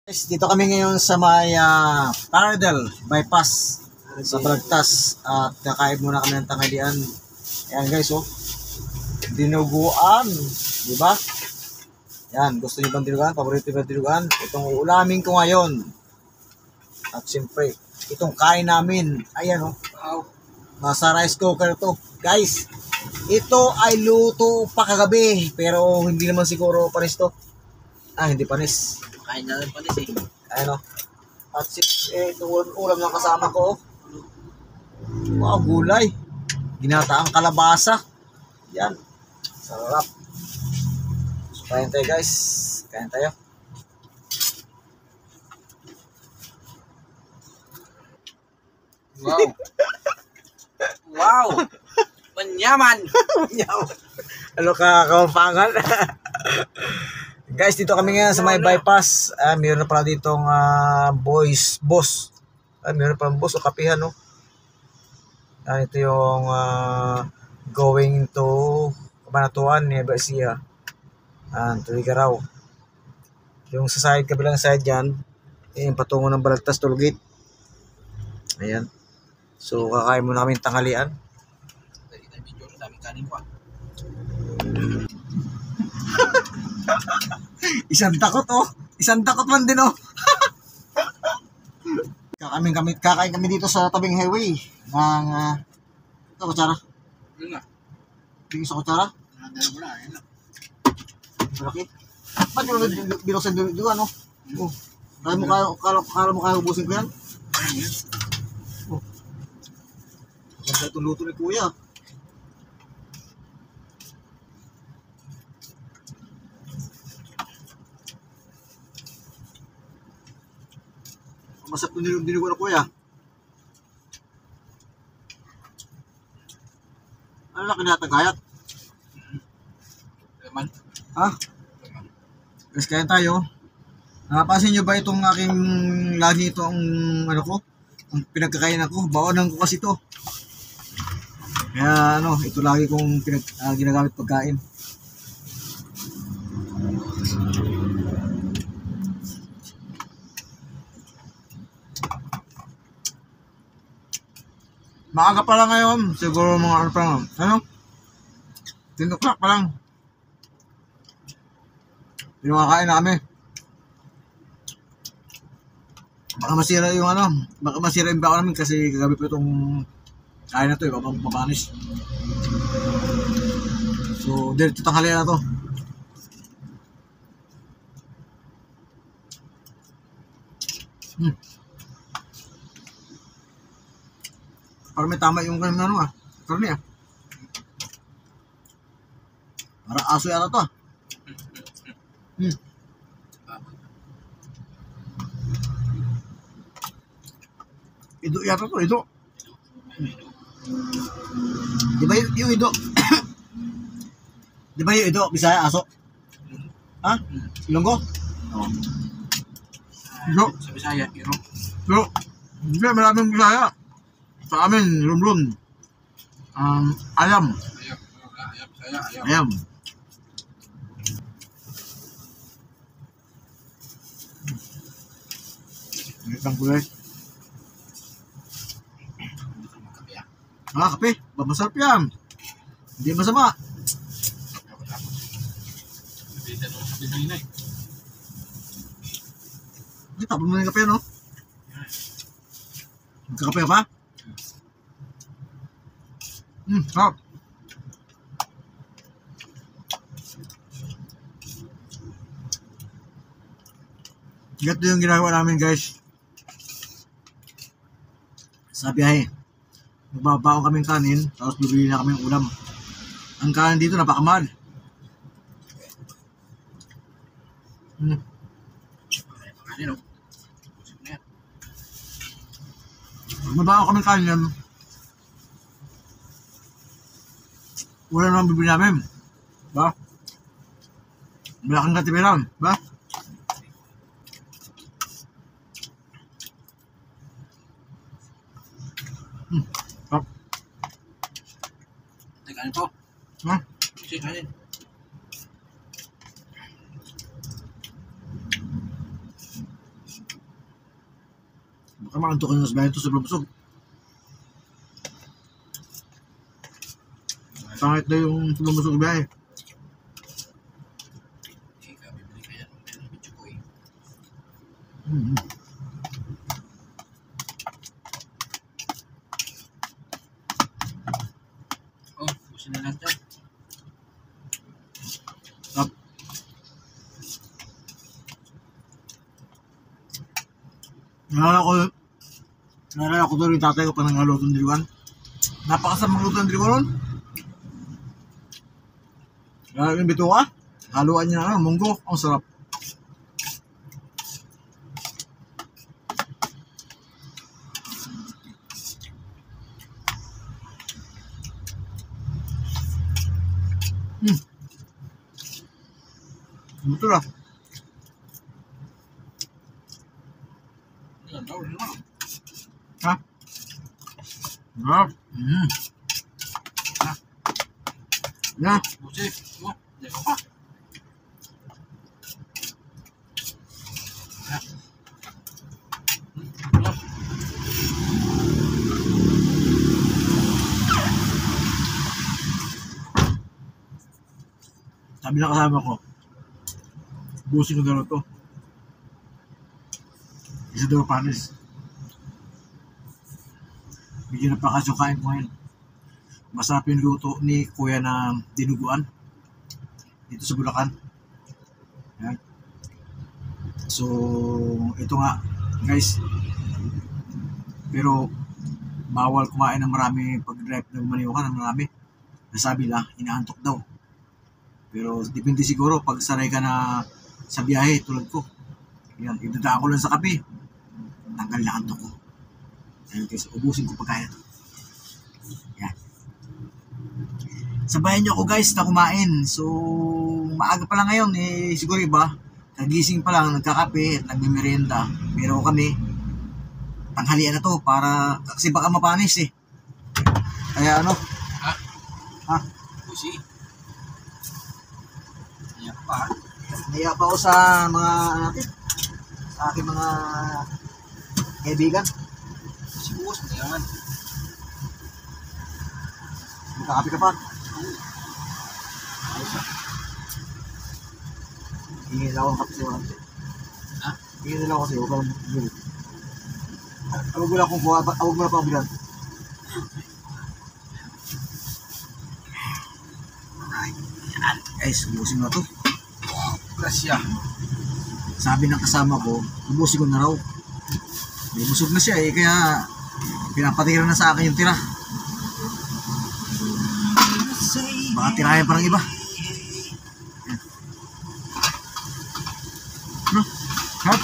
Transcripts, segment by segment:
Guys, dito kami ngayon sa may Paradel Bypass sa Balagtas at kakain muna kami ng tanghalian. Ayan guys, oh. Dinuguan, di ba? Yan, gusto niyo bang dinuguan? Paborito niyo bang dinuguan? Itong ulamin ko ngayon. At siyempre, itong kain namin. Ayan, oh. Wow. Nasa rice cooker to. Guys, ito ay luto pa kagabi, pero hindi naman siguro panis to. Hindi panis. Kain na rin panis eh. Ano? At ito ulam ng kasama ko. Wow, gulay. Ginataang kalabasa. Yan. Sarap. So, kain tayo guys. Kain tayo. Wow. Wow. Manyaman. Ano ka, kamampangan? Guys, dito kami ngayon sa may bypass. Mayroon na pala ditong boss. Mayroon pa boss o kapihan, no? Ito yung going to Cabanatuan, Nueva Ecija. Tuligaraw. Yung sa side, kabilang side dyan, yung patungo ng Balagtas Toll Gate. Ayan. So, kakain muna kami ng tanghalian. Video ng daming kanin ko. Isang takot, oh. Isang takot man din, oh. Kakain kami dito sa tabing highway ng ito, kutsara. Yun nga. Tingin sa kutsara. Dala mo na. Yun na. Malaki. Ba't yung binusin dito, ano? Oh. Kala mo kaya ubusin ko yan? Oh. Ganda itong luto ni Kuya. Masarap yung dinugo na Kuya. Ano na kinatagayat? Laman. Ha? Guys, kaya tayo. Napapansin nyo ba itong aking lagi itong ano ko? Ang pinagkakain ko. Baonan ko kasi ito. Kaya ito lagi kong ginagamit pagkain. Maaga pa lang ngayon. Siguro mga ano pa lang. 10 o'clock pa lang. Pinakakain na kami. Baka masira yung baka masira yung bako namin kasi kagabi pa itong kain na ito, mapanis. So, dito tanghalian na to. Para may tama yung karne karne. Para aso yata to. Ido yata to, ido. Di ba yung ido? Di ba yung ido, Bisaya, aso? Ha? Ilonggo? Oo. Ido. Sa Bisaya, iro. Pero, hindi, maraming Bisaya. Sa amin, lumlum. Ayam. Ayam. Isang kulay. Kape. Masarap yan. Hindi masama. Hindi, tapon mo na yung kape, no? Magkakape ka pa? Sarap. Ganito yung ginagawa namin, guys. Sa biyahe. Magbabaon kaming kanin, tapos bibili na kaming ulam. Ang kanin dito, napakamahal. Kanin, no? Magbabaon kaming kanin, wala naman bibili namin. Ba? Malaking katipiran. Ba? Stop. Kanin po. Ha? Sige, kanin. Baka makanto ka ng bayan ito sa busog. Pangit na yung sumusog biyahe. Bibili kaya ng medyo ko eh. Oh, busin na lang dyan. Up. Naalala ko doon yung tatay ko pa nang halutong diliwan. Napakasamang lutong diliwan nun. Yung bituka, haluan niya na munggo. Ang sarap. Betul lah. Yan, daw rin naman. Hah? Sarap. Ya. Busin. Oh, di ko pa. Sabi na kasama ko, busin ko gano'n to. Isa daw panis. Bigyan na pakas yung kain ko ngayon. Masarap yung luto ni Kuya na dinuguan dito sa Bulacan. Yan. So, ito nga guys. Pero bawal kumain ng marami pag-drive ng maniwakan ng marami. Nasabi lang, inaantok daw. Pero depende siguro pag sanay ka na sa biyahe tulad ko. Yan, idadaan ko lang sa kape. Tanggal na antok ko. Yan guys, ubusin ko pagkain ito. Yan. Sabayan nyo ako guys na kumain. So, maaga pa lang ngayon. Siguro iba, kagising pa lang, nagkakape at nagmimerienda. Pero kami, tanghalian na to para, kasi baka mapanis eh. Kaya ano? Ha? Busi. Yan pa. Naiya pa ako sa mga natin, sa aking mga kaibigan. Si Bus, mayaman. Magkakape ka pa. Hingi nila akong kape sa'yo. Ha? Hingi nila ako sa'yo. Huwag kang bilit. Awag mo lang kung buha. Awag mo lang pang bilan. Guys, ubusin mo na to. Grasya. Sabi ng kasama ko, ubusin ko na raw. May busog na siya eh, kaya pinapatira na sa akin yung tira. Baka tirahin parang iba. Ano? Ha?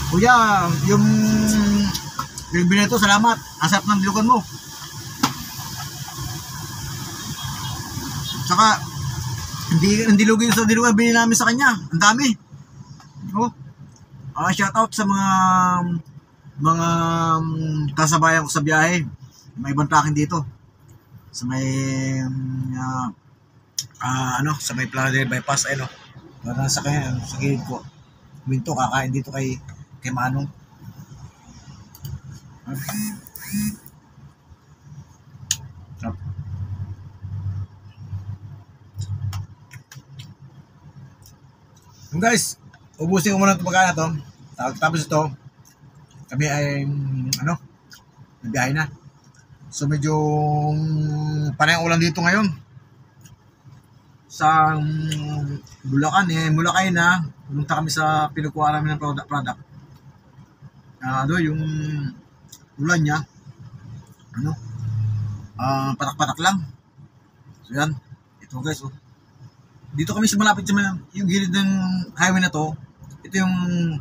Kuya, yung binili to, salamat. Ang sarap ng dilukan mo. Saka, hindi lugi sa dilukan binili namin sa kanya. Ang dami. Oh. Shoutout sa mga kasabayan ko sa biyahe. May ibang tracking dito. Sa may sa may Plaridel bypass ayun. Sa kanya, sa gilid ko. Minto kakain dito kay Manong. Guys, ubusin ko muna itong pagkain na to. Tapos ito, kami ay, nabiyahe na. So medyo panay ulan dito ngayon. Sa Bulacan, Mulacay na. Pumunta kami sa pinukuha namin ng product. Yung ulan niya, patak-patak lang. So yan, ito guys, dito kami sa malapit sa yung gilid ng highway na to. Ito yung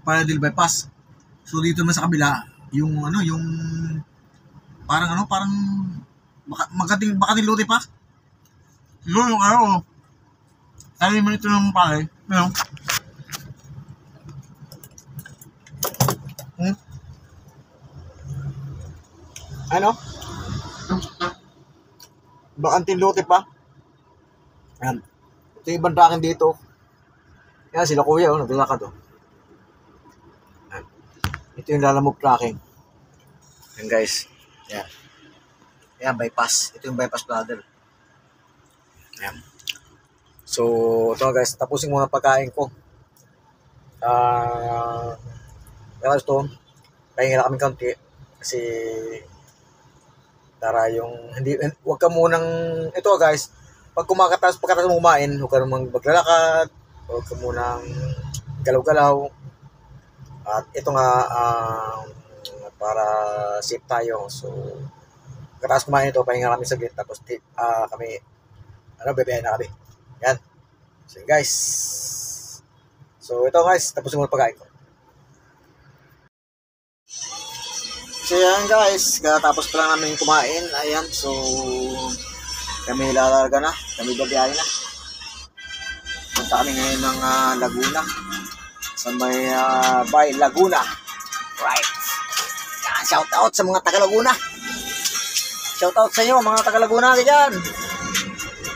Plaridel bypass. So dito naman sa kabila, yung parang magating lote pa. Siguro yung sabi mo nito ng palay, bakanting lote pa. Yan. Ito yung ibang tracking dito. Yan sila kuya, naglalakad Ito yung Lalamove tracking. Yan guys. Yan. Yan, bypass. Ito yung bypass brother. Yan. So, ito guys. Tapusin muna pagkain ko. Kaya ito, pahinga na kami kaunti. Kasi, para yung, huwag ka munang, ito guys, pagkatapos mo kumain, huwag ka namang maglalakad, huwag ka munang galaw-galaw. At ito nga, para safe tayo. So, pagkatapos kumain ito, pahinga kami saglit. Tapos, kami, bebehan na kami. Yan. So, guys. So, ito guys, tapos muna pagkain ko. So, yan guys, katapos pa lang namin kumain. Ayan, so, kami lalarga na. Kami babiyahin na. Punta kami ngayon ng Laguna. Sa may by Laguna. Right. Yan, shout out sa mga taga Laguna. Shout out sa inyo, mga taga Laguna dyan.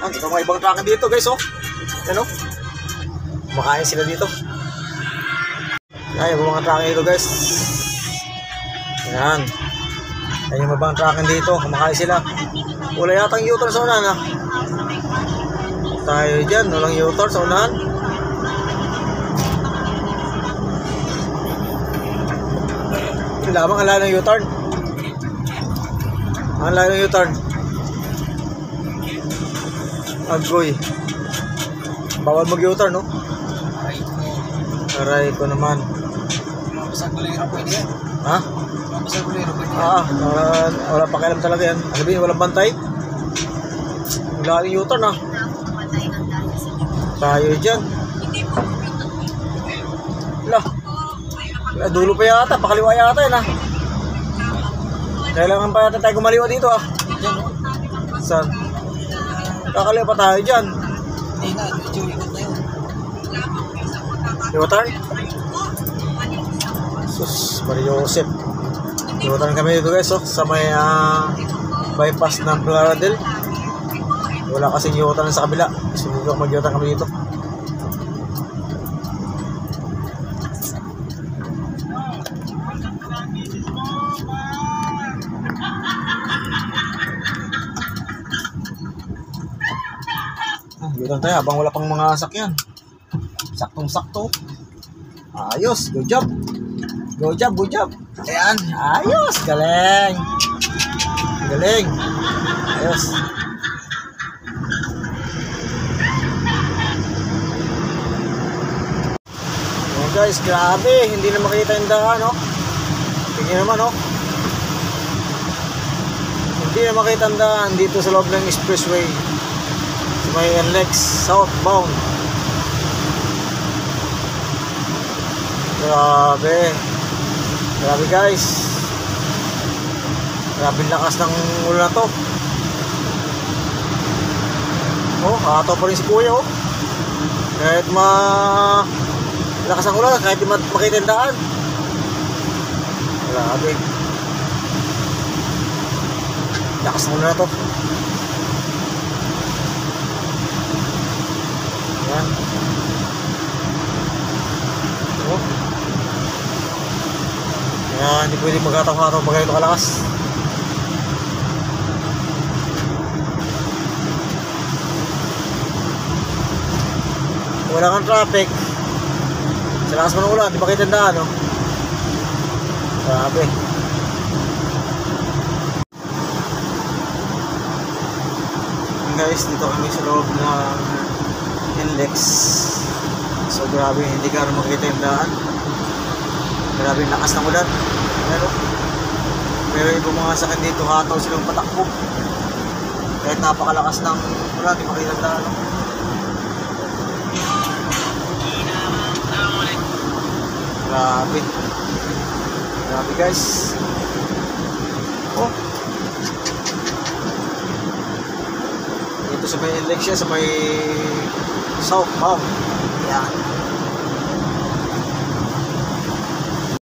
Yan, ito mga ibang trucker dito guys, oh. Yan, oh. Kumakain sila dito. Yan, yung mga trucker dito guys. Yan. Yan yung ibang trucker dito, kumakain sila. Wala yatang U-turn sa unahan, ha. Tayo dyan, walang U-turn sa unahan. Lamang ang layo ng U-turn. Ang layo ng U-turn. Agoy. Bawal mag-U-turn, no? Aray ko naman. Mabasag bulero pwede yan. Ha? Mabasag bulero pwede yan. Wala pakialam talaga yan. Sabihin, walang bantay. Wala yung U-turn, ha? Tayo dyan. Wala, dulo pa yata. Pakaliwa yata yan, ha? Kailangan pa yata tayo kumaliwa dito, ha? Saan? Kakaliwa pa tayo dyan. Hindi na, medyo ikot na yun. U-turn? Sus, Mario Joseph. U-turn kami dito guys, oh, sa may bypass ng Plaradel. Wala kasing U-turn sa kabila. Subukan mag-U-turn kami dito. U-turn tayo habang wala pang mga sakyan. Saktong-sakto. Ayos, good job. Good job, good job. Ayan, ayos, galing. Galing. Ayos. Oh guys, grabe, hindi na makita yung daan, no? Tingnan naman, no? Hindi na makita ang daan dito sa loob ng expressway. Sa may NLEX southbound. Grabe. Grabe guys. Grabe lakas ng ulan na to. Oh, ato pa rin si kuya, oh. Kahit lakas ang ulan, kahit di makita yung daan. Grabe. Lakas ng ulan na to. Yan. Oh. Yan, hindi pwede magkataw-kataw pag ganito kalakas. Wala kang traffic. Sa lakas mo ng ulan, di ba kita daan, no? Grabe. Guys, dito kami sa loob ng NLEX. So grabe, hindi ka rin makita yung daan. Grabe yung lakas ng ulan. Pero ibang mga sakit dito, hataw silang patakbo. Kahit napakalakas ng ulan, di makita yung daan. Grabe. Grabe guys. Oh. Dito sa may NLEX siya, sa may southbound. Yan.